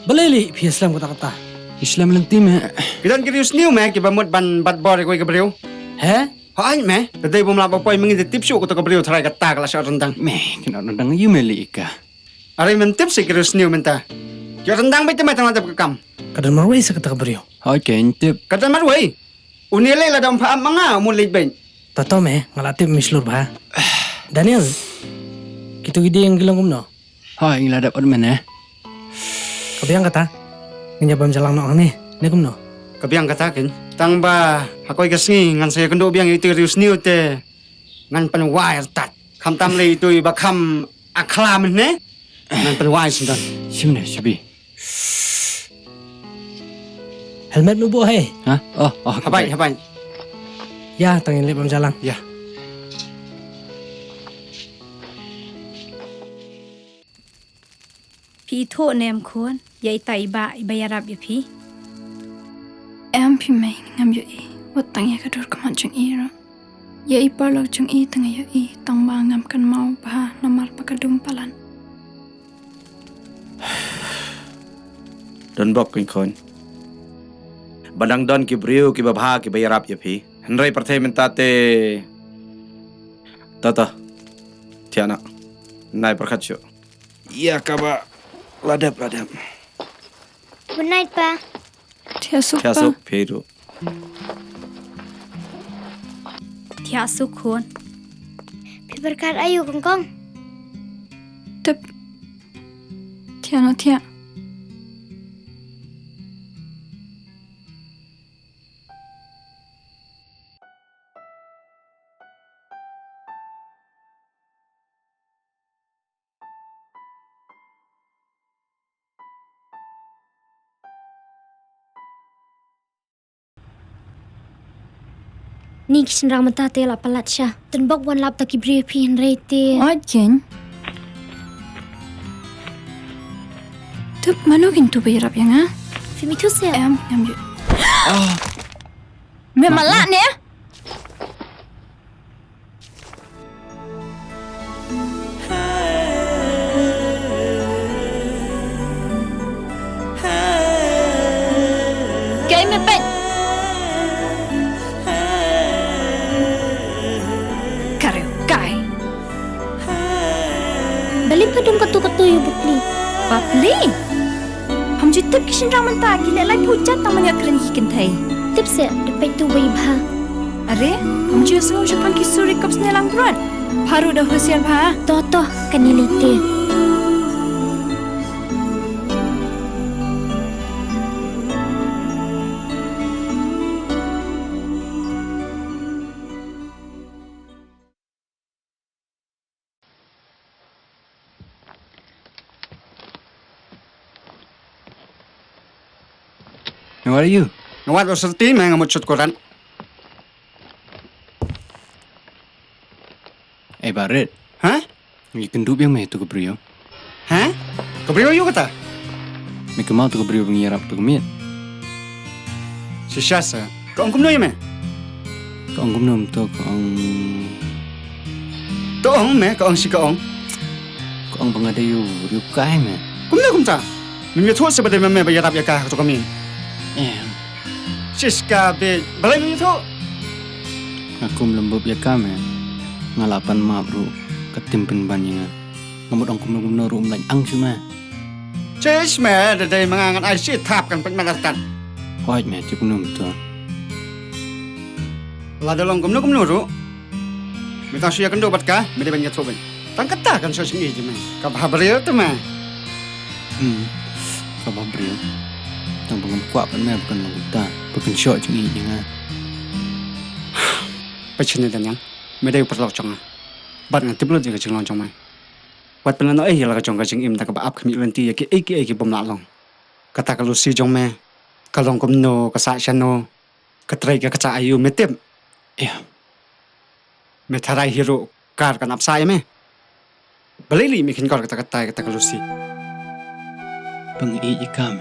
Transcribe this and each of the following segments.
Balili pi Islam kata-kata. Islam lang tim ha. Kidan kirius niyo me kibamot ban batbor ko kabriyo. He? Hain me, taday bumla pa poy mangi tipsyo ko to kabriyo try kata kala sa rendang. Meh, kinarandang yumeli ka. Aray men tips kirius niyo menta. Yo rendang bay temay tang ladap kam. Kadan marway sa kata kabaryo. Hoy, kentip. Katan marway. Unile la dam pa mga mulay bay. Tato me, ngalatip mislur ba? Daniel, kito gidi yang gilang kumno. Hoy, ngiladap od man ha. Kabiyang kata, nganyabam jalang no ang ni kumno. Kabiyang katakin, tang ba ako'y kasngi ngan saya kendo biyang itirius niyo te ngan panwire tat. Kam tam le ito'y bakam aklam ne? Ngan panwire sundan. Simna, sibi. Helmet mo buhay. Ha? Oh, Habay. Ya, tangin lipam jalang. Ya. Pi tho nem khon, yai tai ba ibayarap ya pi. Em pi mai ngam yo e, wat tang ya kadur kaman chung e ro. Ya i parlo chung e tang yo e, tang ba ngam kan mau ba namar pakadum palan. Don bok kon. Badang don kibriu kibabha kibayarap ya pi. Henry pertay mentate. Tata. Tiana. Nai perkatyo. Iya kaba. Ladap. Good night, Pa. Tiasuk pa. Tiasuk peru. Thia su khon. Pi berkat ayu kongkong. Tep. Tiano tia. Ni kishin rang mata te la palat sya. Dan bok wan lap taki bri pi henry te. Wat ken. Tep mano kintu bayarap yang ha? Fi mitu se. Em ngam yo. Me malak ne? Kay me pet. Kareo kai. Balik ka dong katu-katu yu bukli. Papli. Ham ju tep kishin rang manta gila lai pujat taman ya keren hikin thai. Tip se, dapat tu bayi bha. Are, हम जो सो जपान की सूर्य कप्स ने लंगरन भारू dah होशियार भा Toto kanili te. Now, what are you? Nawat userti me ngamut sut koran. Eh, Baret. Ha? You can do yang meh tu kabriyo. Ha? Kabriyo yu kata? May kamau tu kabriyo pangiyarap tu kamit. Si Syasa. Kaong kumno yu me? Kaong kumnom to, Kaong me, kaong si kaong. kaong pangadayo, riyo kay me. Kumno kumta. Mimi tu sebagai me bayarap ya kah tu kami. Eh, Siska be balai mimi tu. aku melembab ya kame. Ngalapan ma bro, ketimpen banyak. Ngamut ang kumno rum lain ang cuma. Cis me dadai mangangan ai si tap kan penmalatan. Hoy me cik kumnom to. La dalong kumno ru. Mita siya kendo bat ka, mede banyak tu ben. Tang kata kan so singi je me. Ka bahabriyo tu me. Kababriyo. Tang pangam kuat pan me bukan laguta, bukan syok cing i nga. Pachine dan yang. Mede perlu chong. Bat ngan tiblo je ka ching long chong me. Wat pelan ai la ka chong ka ching im ta ka ba ap khmi lenti ya ki ai bom la long. Kata kalau si jong me. Kalong kumno ka sa syano. Katrai ka cha ayu metep. Eh, Me tharai hero kar kan apsai me. Balili mi kin kor kata kalau si. pang i kame.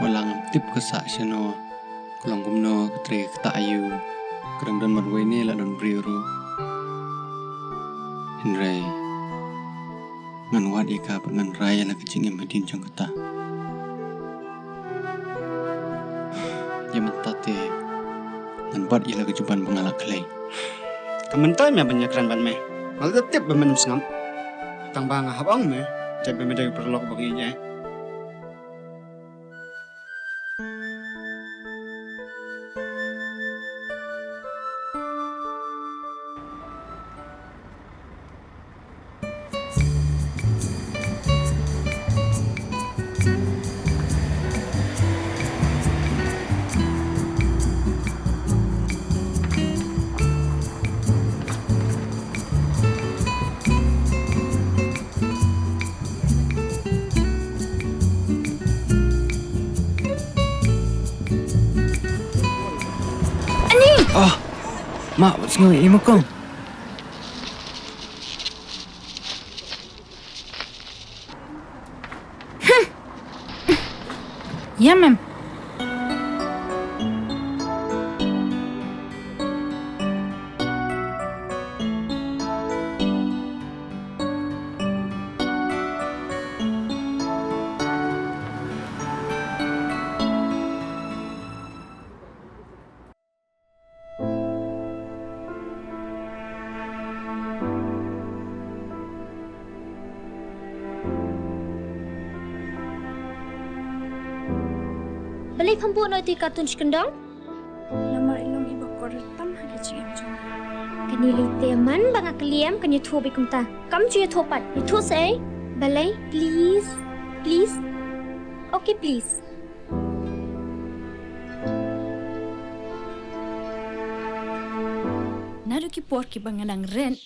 Walang tip ka sa siya no. Kulang kumno, katre kata ayu. Kerang dan marway ni la don briyo. Henry. Ngan wad ika pa ngan raya la kaching im hadin chong kata. ya mentate ngan bat ila kejuban bengalak kelai. Kementai me banyak ran ban me. Mal tetep bemen sengam. Tang bang habang me. Jadi memedai perlok bagi je. Oh, mak, semua ini kong. Ya, mem. Balik pembuat nanti kartun sekendang. Lamar ilong iba kortam hagi cing em jong. Kanili teman banga kaliam kan you thua bikum ta. Kam cuy thopat. You thua say. Balai, please. Please. Okay, please. Nado ki por ki banganang ren.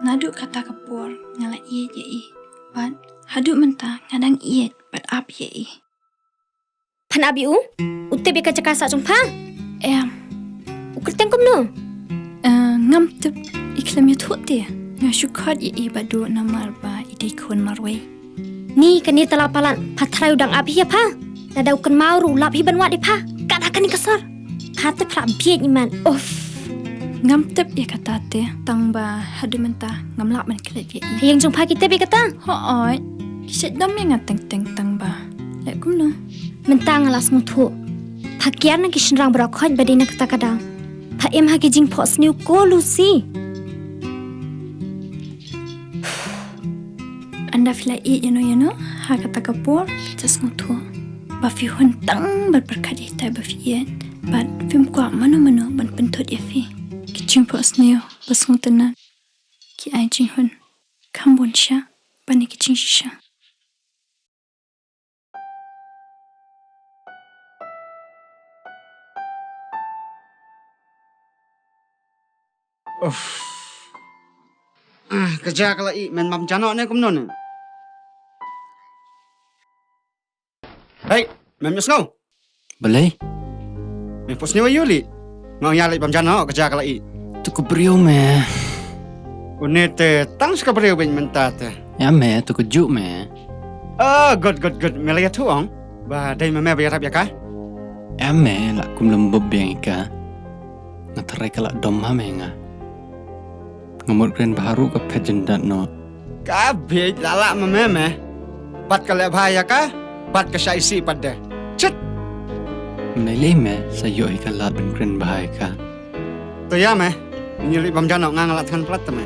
Nadu kata kapur ngala iye je i. Bat hadu mentah ngadang iye bat ap ye i. Pan abi u. Utte bika cakasa jong pa. Em Ukerteng kum no. ngam tup iklam ya thut dia. Nga syukat ye i badu namar ba ide kon marway. Ni kani talapalan patrai udang abi ya pa. Nada ukan mauru lap hiban wadi pa. Kadakan ni kasar. Kata pra biet iman. Uff. Ngam tup ye kata te tang ba hadu mentah ngam lap man klet ye i. Hayang jong pa kita bi kata. Ho oi. Kisit dam yang ngateng teng tang ba. Lek kum no. Mentang alas ngutu. Pakian na kishin rang brakot badina kata kadang. Pa em hagi jing pos niu ko Lucy. Anda fila i yano ha kata kapur just ngutu. Ba fi hun tang bat berkadi tai ba fi yen. Bat film kwa mano ban pentut ye fi. Kiching pos niu bas ngutena. Ki ai jing hun. Kambon sha bani kiching shisha. Kerja kalau i men mam jano ne kum non. Hei, mem nyusngau. Balai, Me pos ni wayuli. Ngau nyalai mam jano kerja kalau i. tu kebriu me. Unete tang ska breu ben mentate. Ya me, tu kejuk me. Ah, good. Melaya tuang. Ba dai me bayar ya ka? Ya me, lak kum lembab yang ika. Ngatarai kalak dom me nga. Ngamut kren baru ke pejendat no. Kabe lala me. Pat kale bahaya ka? Pat ka syaisi pada. Cet. Melih me, sayo ika lat ben kren bahaya ka. Tu ya me. Nyuli mam jano ngangalat kan plat me.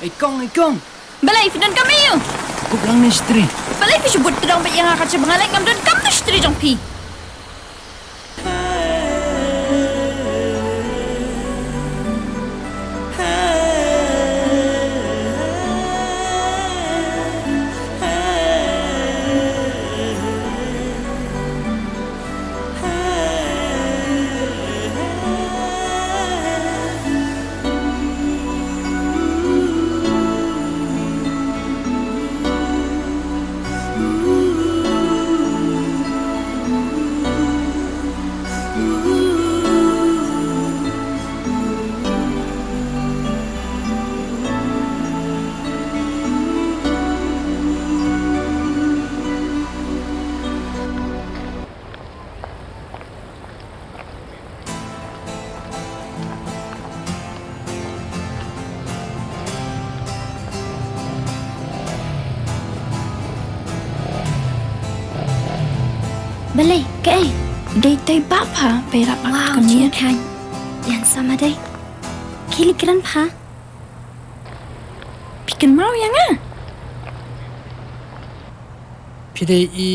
Ikong. Balai fi don kami yo. Aku bilang ni istri. Balai fi sebut terang bet yang akan sebengalai ngam don kam tu istri jong pi. Balai, ke ai? Dei tai ba pha pe rap Wow, kami. Cik Khan. Yang sama deh. Kili keran pa. Pikan mau yang ah. พี่ได้อี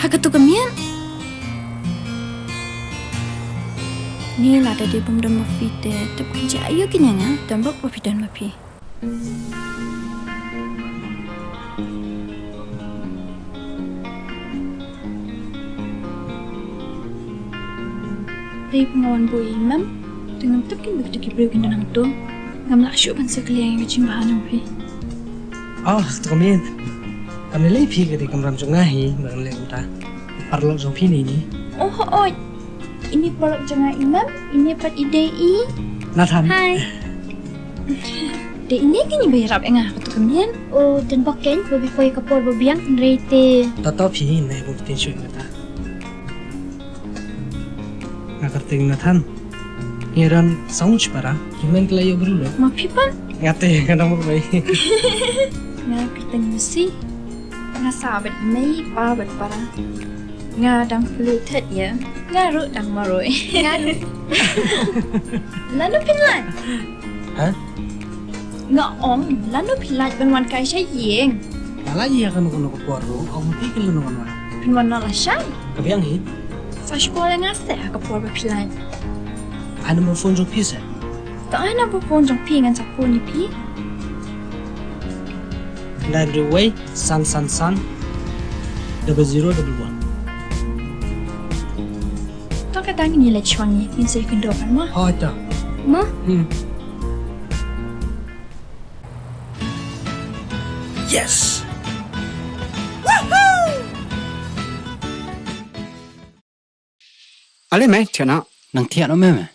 Ha ka tu kamian. Ni lah ada dia pun don ma fi te tep kerja ayo kinyang ah. Dan bak pa fi don ma pi. Dari pengawan bu imam dengan tekin begitu kibril kin danang tu ngam la syuk ban sekalian yang cim bahan pi. อ๋อตัวเมียนกำลังเล่พี่ก็ได้กำลังจงง่ายเหมือนเล่อุตาปารลจงพี่นี่ Oh, ini pelak jangan imam, ini pat idei. น่าท Hai. De ini kini bayar rap engah tu kamian. Oh, dan boken bobi foi kapor bobiang rete. ำต่อพี่ในบุตรช่วยกันตานักติงนะท่านเฮียรันสองชุบระฮิมันกลายบรูล Ma pipan งัดเตะกันทั้งหมดไป nga kerteng mesti. Nga sahabat mei pabat parang. Nga dang flu thet ya. Nga ru dang maroi. Nga ru. Lalu pinlan. ฮะ Nga ong lalu pilat ban wan kai sai yeng. อะไรเฮียกันคนก็ปวดรู้เอามาพี่กันเลยกันวะ Pin wan nala sai. กับยังฮี Sa sekolah nga se ka por ba pilan. อันนั้นมันโฟนจงพี่เสร็จ Ta ai na bu pon jong pi ngan sa pon ni pi. ได้ดูไว้ซันdouble 0 double 1 Ta ka dang ni la chwang ni tin sai kun do kan ma. พอจ้ะ Mo, yes Ale me tiana. Nang tiap no meme.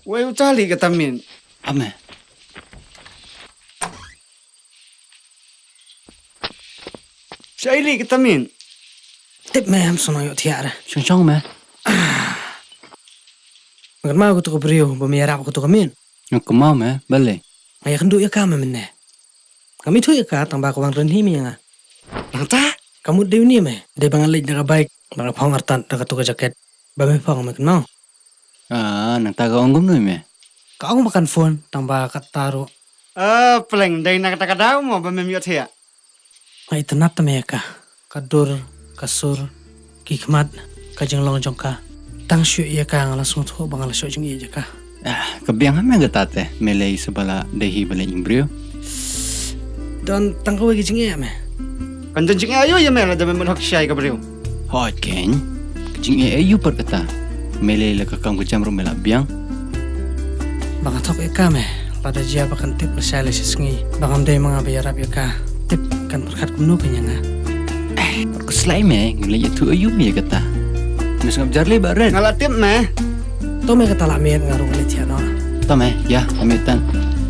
Wei utali ka tamin. Ame. Shaili ka tamin. ติดแม่มสนอยที่อะไร Chong me. เหมือนมากูตัวกบริวบ่มีอะไรกูตัวกมิน Nak mau me. Balai. ไอ้คันดูยากามันแน่kami tu ya ka tang ba ko bang ren hi mi nga Nang ta? kamu dew ni me de bang alej daga baik bang phang artan daga tu ka jaket ba me phang me no Ah, nang taga onggum no me. ka aku makan phone tang ba ka taro Peleng dai nak ta kadau mo ba mem yo thia. ai tanat me ka kadur kasur kikmat ka jeng long jong ka tang shu ya ka ngala sung thu bang ala shu jeng ye ka Ah, kebiang ame gatate. Melei sebala dehi balai imbrio. dan tang ko gi jeng ye me Kan jeng ayo ya me la da mem hok shai ka brio. Hot ken. Jing e ayu per kata. Melei la kakam ke jam rumela biang. bang atok ya ka me pada jia bakan tip na sale sisngi bang de mga bayarap ya ka tip kan berkat kumno kanya nga Aku selai me. Ngelai tu ayu me kata. Mes ngap jarle baret. Ngala tip me. to me kata la me ngarung ni tia no Tome, ya, amitan.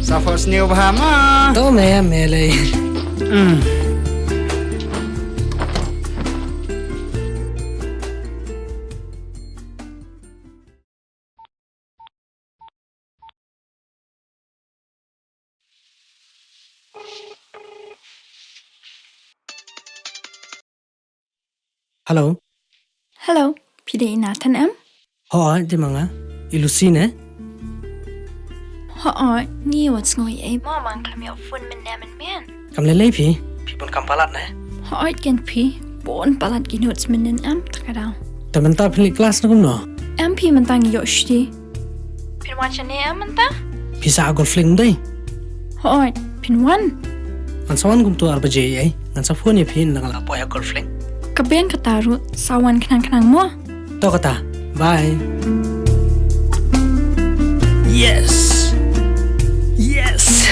Sa fos niu ba ma. to me le Hello. Hello, pide ina tan am. Ho di mga ilusin eh. Hỏi, nghe what's ngồi ấy mà mang làm yêu phun mình nè mình miên. Kam le lei phi. Phi pun kam palat na. Hỏi kén phi, bốn balat ghi notes mình nên em taka đào. Ta menta pili kelas na kum no. Em phi mình tăng yo shti. Pin wan chane em mình ta? Phi sa golf fling dai. Hỏi, pin wan. An sawan kum tu arba je ai. Ngan sa phone ye phi na ngala po ya golf fling. Kabian kataru, sawan kenang-kenang mo. To kata. Bye. Yes. Yes.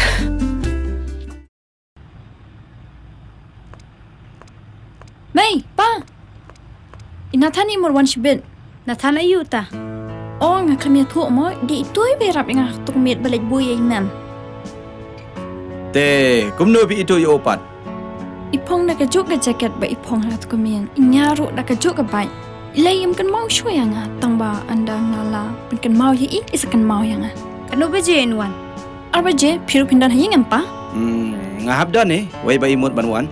May, pa. Inathani mor wan shibin. Nathan ayu ta. Oh, nga kami thu mo, di ito'y berap nga tukumit balik buya imam. Te, kumno pi itu yo opat. Ipong nakajuk ka jacket ba ipong na tukumian. Inyaro nakajuk ka bay. Ilayim kan mau shwe nga tangba anda ngala. Pen kan mau ye isa kan mau nga. Kanu ba je wan? Arba je, piru pindan hayang pa. Ngahap dan way ba imut banwan.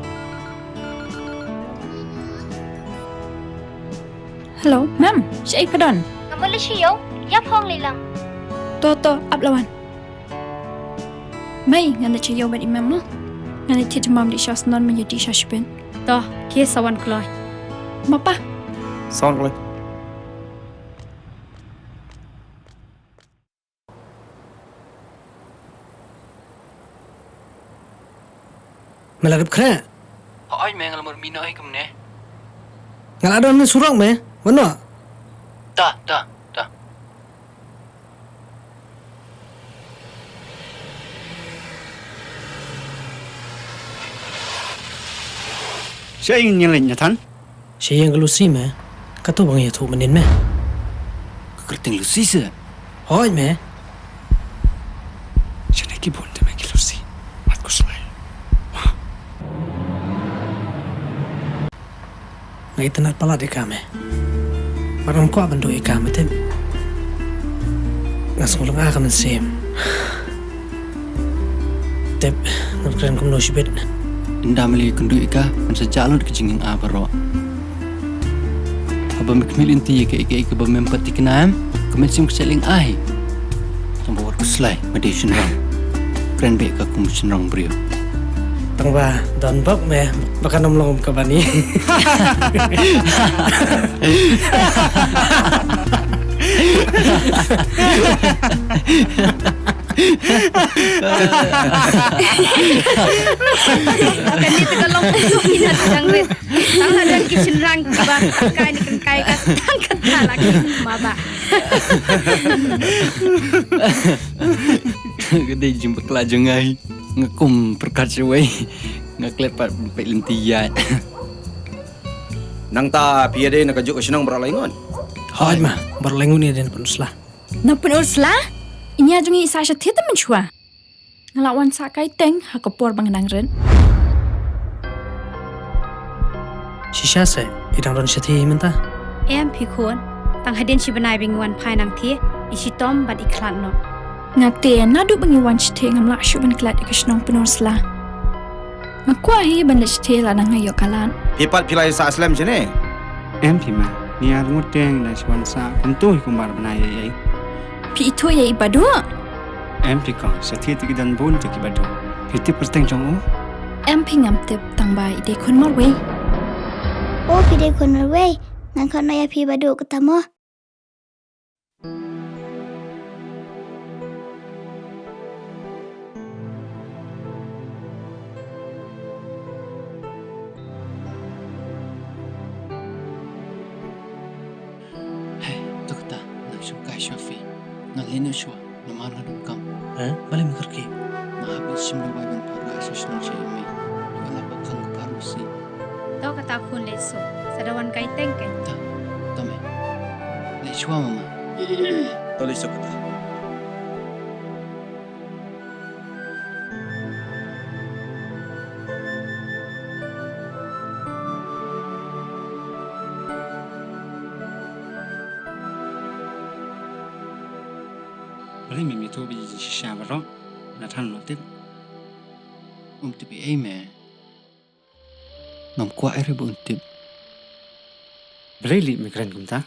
Hello, ma'am. Siya ay padon. Ngamala siya, yap hong lilang. To, aplawan. May, nga na siya ba imam mo? Nga na tiyo mam di siya sanon man yadi siya shibin. To, ke sawan kloy. Mapa, Sound like. Melarip kre. Hỏi mẹ ngala mor mino ai kum ne. Ngala don surang me. Mana? Ta. Siya yung nyalin niya tan? Siya yang Lucy me. Kato bang ya thu manin me. Kerting Lucy sa. Hoy me. Siya na kibon ta me ki Lucy. Mat ko slay. Ngai tanat palat ikame. Maram ko abando ikame tem. Ngasong lang akaman sim. Tep, nagkren kum no shibet. Indamali kundu ika man sa jalon kejingin abaro. Aba mikmil inti ke ika ba mempati kenam, kemesim keseling ai. Tambah war kuslai madation rang. Kren be ka kumushin rang brio. Tang ba don bok me baka nom long ka bani. Akan dito ka lang puso inatang rin. Tang hadan kitchen rang ba? Kain ni kan kai ka tang kata lagi maba. Gede jumpa kelajeng ai. Ngakum perkat sewai. Ngaklepat pe lentiat. Nang ta piade nakajuk sinang beralingon. Hoy ma, berlengun ni den penuslah. na penus la. Inya jungi isa siya tita menchua. Ngelawan sakai teng hakapor banganang ren. Shisha se, idang don syati menta. Em pi khon. Tang haden si banai bingwan pai nang thi. Isi tom bad iklan no. Ngate nadu bangiwan shite ngamla shuban klat ikashnong penus la. Ngakwa hi ban leshte la nang ngayo kalan. Pipat pilai sa aslam jene. Em thì mà, nhà ngút đen là quan sa, cũng tôi cũng bảo này vậy. Pi itu ya ibadu. Em thì còn sẽ thiết cái đơn bốn từ cái bắt đầu. Thì tiếp bắt trong ó. Em pi ngam tip tang bai ide kun mor we. Oh, pide kono way. Nang kono ya pi badu ketemu. Hey, dokta, nak sukai Shafi. Ngalina shwa, namar ngadum kam. Balik mikerki. Mahabis simla wai ban para asas nang shaymi. Wala bakang parusi. Tau kata khon le so. Sadawan kai teng kai. Tome. Le shwa mama. Tulis sa kata. Bởi mình bị thua bị xa vào đó. Là thằng nó tiếp. Tipi ai me. Nam kwa ere bu tip. Bởi lì mình keren cũng ta.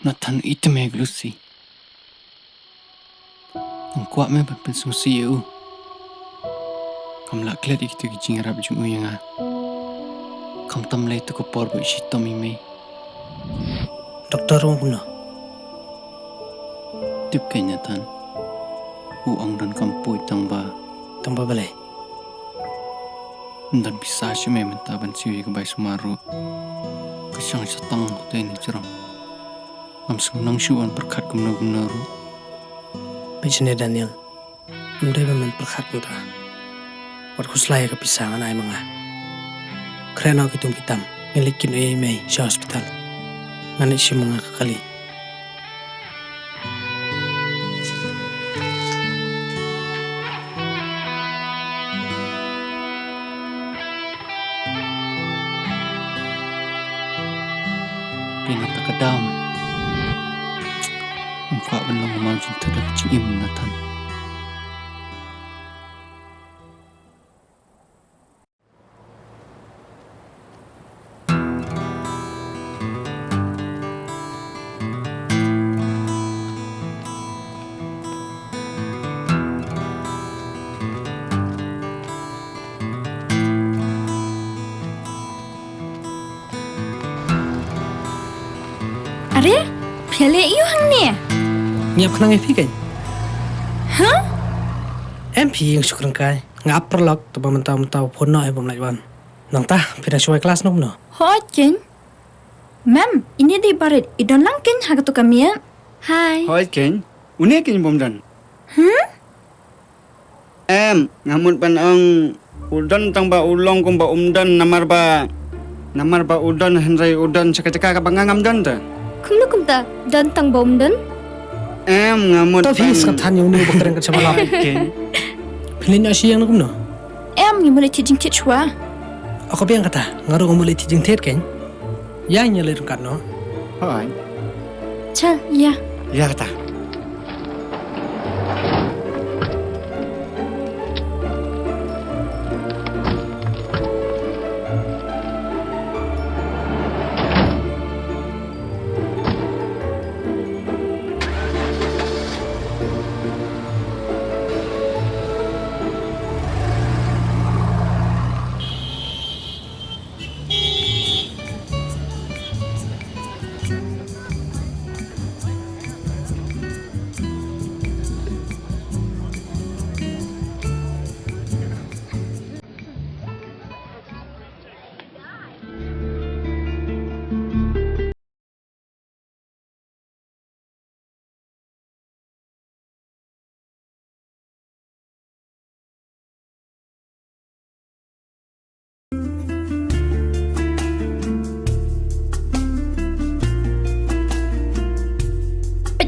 Nathan itu meg Lucy. Ang kuat me ban sungsi eu. Kam la klet ik tu jing rap jung yang a. Kam tam le tu ko por bu shi to mi me. Doktor rong puno. Tip kay Nathan. Ong dan kam pui tang ba. Tamba balai. Dan bisa shi me menta ban siu ke bai sumaru. Kesyang satang te ni jeram. Kam sunang shuan berkat gumna ru. Bejene Daniel. Umdai bamen perkhat muta. Wat khuslai ka pisangan ai manga. Krena kitum kitam. Ngelikin oi mai sa hospital. Ngani si manga kali. Kena takadam. Ang kuat ban long mau jin tadak jing im Nathan. Are? Piale you hang ni? Ngiap kena ngai kan? Huh? MP yang syukur kai. Ngap perlok tu mentau phone no ai bom lai wan. Nang ta pina syoi kelas nom no. Hojen. Ma'am, ini di barit. Idon langkin hagatu kami ya. Hai. Hoi ken. Une ken bom dan. Em ngamun pan ang udan tang ba ulong kum ba umdan namar ba udan henrai udan caka-caka ka bangangam dan ta. Kumna kumta dan tang bom dan. Em ngamun Ta phis ka than yung ni boktereng ka chamalap. ken. Pilin asi yang nom no. Em ni mulai tijing tichwa. Ako biang kata ngaru ngomuli tijing thet kan. Yang nyale rungkat no. Hoi. Chal, ya. Ya ta.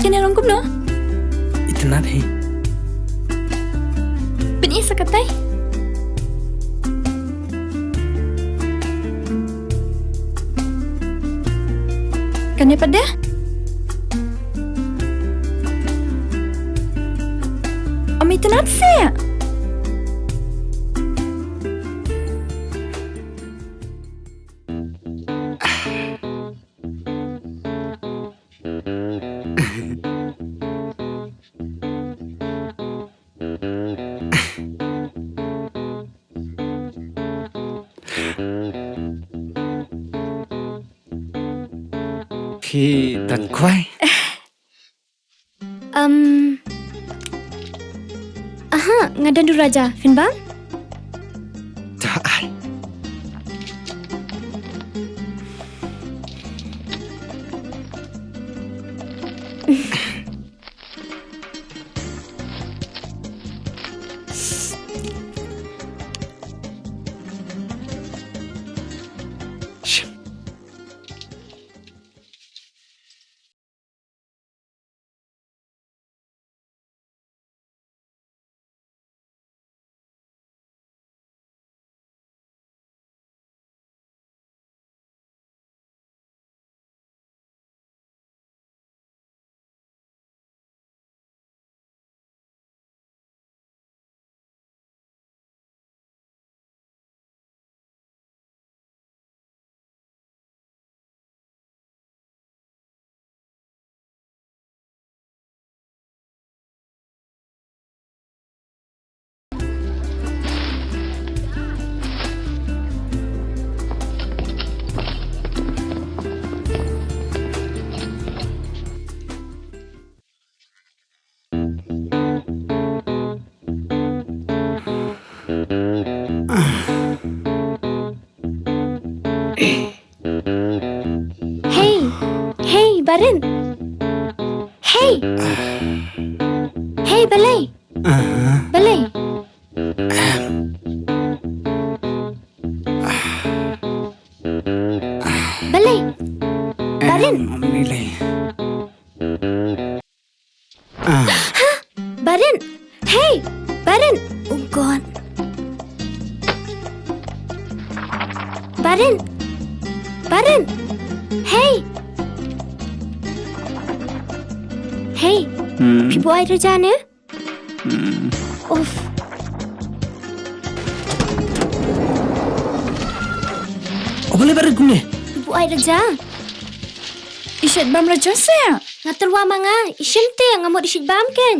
Pajane rongkum no? Itenat he. Pini sakatai. Kane pada? Ami tenat saya. Ki dan kuai. Aha, ngadan du raja, Finbang? Ta ai. Hey, hey, Barin. Hey. Hey, Balay. Balay. Balay. Barin. Nilai. Barin. Hey, Barin. Oh God. Barin. Barin. Hey. Hey. Ibu air jalan ya? Uff. Oh boleh barat gumne. Ibu air jalan. Isyat bam raja saya. Ngatur wa manga. Isyam te ngamuk disyik bam kan?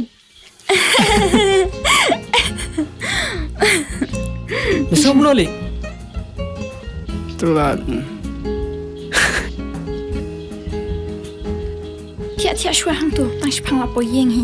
Besok menolak. Itulah. Tiap-tiap syuah hang tu, tang sepang lapo yeng hi.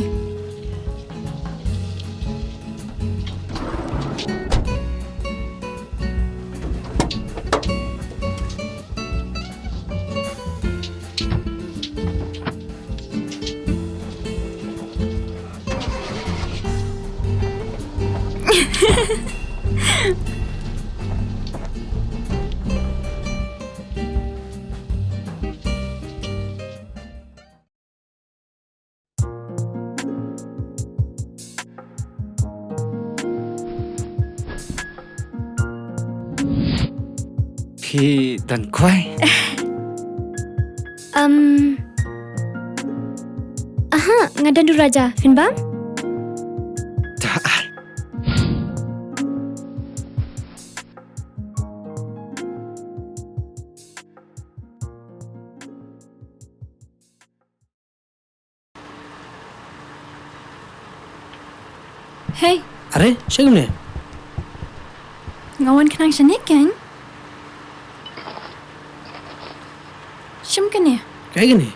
Pi dan kuai. Aha, ngadan du raja. Fin bam? Tak. Hey, Are, siya gumne. ngawan kenang sanik kan? Syam kan ya? Kayak gini.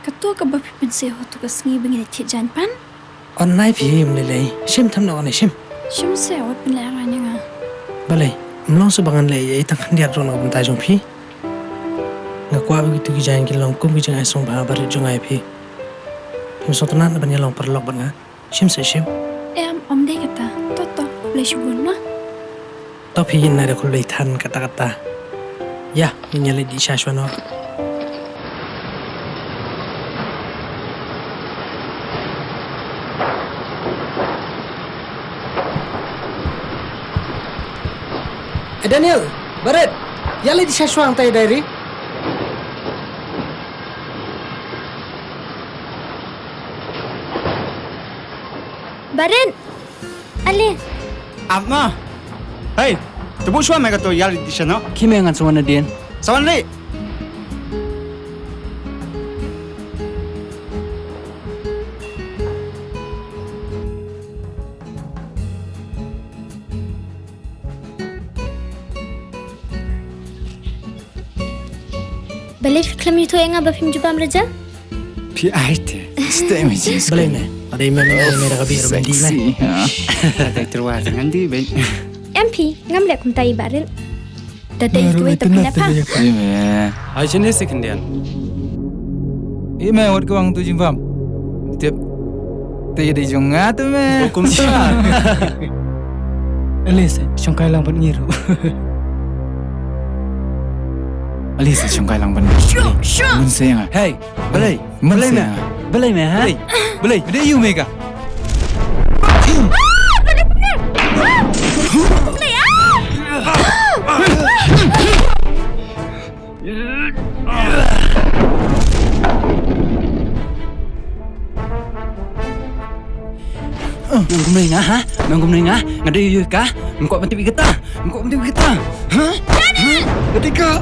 Ketua ke bapi penseho tu ke sengi bengin cik janpan? On nai phi menilai. Sim tham na on sim. Syam sewat penlaranya nga. Balai, melong sebangan le ye tang kan dia ron ngam ta jong phi. Ngakwa begitu ki jang ki long kum ki jang ai song ba bar jong ai phi. Pim so tanan ban long perlok ban nga. Sim se sim. Om deh kata, toto boleh syubun na. To phi yin na de khul bei than kata-kata. Ya, menyale di syashwano. Daniel, Barat, yale di syashwang tay dari. Barin. Ale. Amma. Hey, tebu syuah mereka tu yal di sana. Kime ngan suwana dien. Sawan le. Balai fiklam itu yang ngaba film jubam raja? Pi aite. Stay me just. Balai ne, ada email mereka kabi romanti me. Ada terus dengan di baik. MP, ngamlek kum tayi Barin. Dadai itu itu kenapa? Ime. Ai chen se kendian. Ime wat kwang tu jimbam. Tiap te de jonga tu me. Hukum sa. Elise, sungkai lang pun ngiru. Alisa chungkai lang ban. Mun se nga. Hey, Balai. balai me. Balai me ha. Boleh, dia you mega. Nangkum ni nga ha? Nangkum ni nga? Ngada yu ka? Engkau mati kita. Engkau mati kita. Ha? Ketika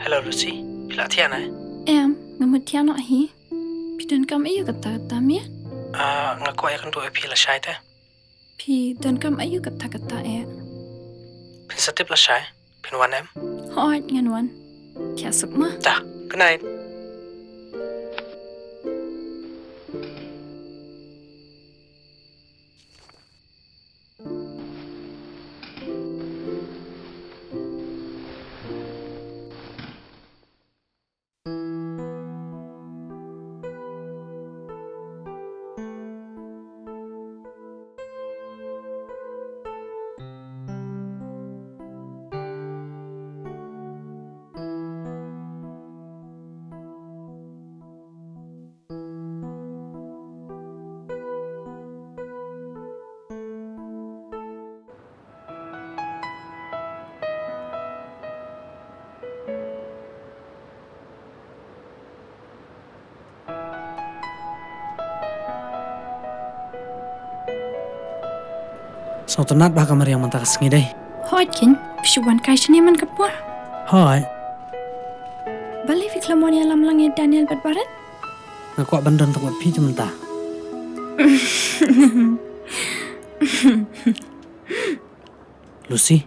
Hello Lucy, pila tian ai? Em, ngamut tian nak hi. Pidan kam ayu kata mia. Ngaku ai kan dua pila syai te. Pi dan kam ayu kata Pin setip la syai, pin wan em. Hoi ngan wan. Kia sukma. Dah, good night. So tunat bah kamar yang mentah kesengi deh. Hoi kin, pisuan kai sini man kapur. Hoi, Balik fiklamon yang lam langit Daniel berbarat. ngaku bandon tak buat pi tu mentah. Lucy,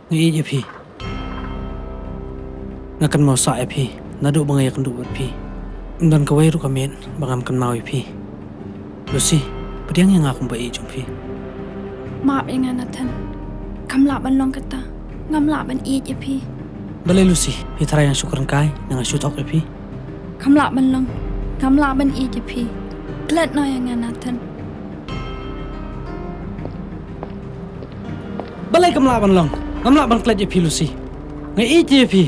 ngi je pi. Ngakan mau sa pi, nadu bangai akan buat pi. Dan kawai ru kamen bangam kan mau pi. Lucy, pediang yang aku bai jom pi. Maaf yang Nathan. Kam lak ban long kata. Ngam lak ban je pi. Balai Lucy, pi tara yang syukuran kai dengan syutok pi. Kam lak ban long. Ngam lak ban je pi. Glat no yang Nathan. Balai kam lak ban long. Ngam lak ban klet je pi Lucy. Ngai je pi.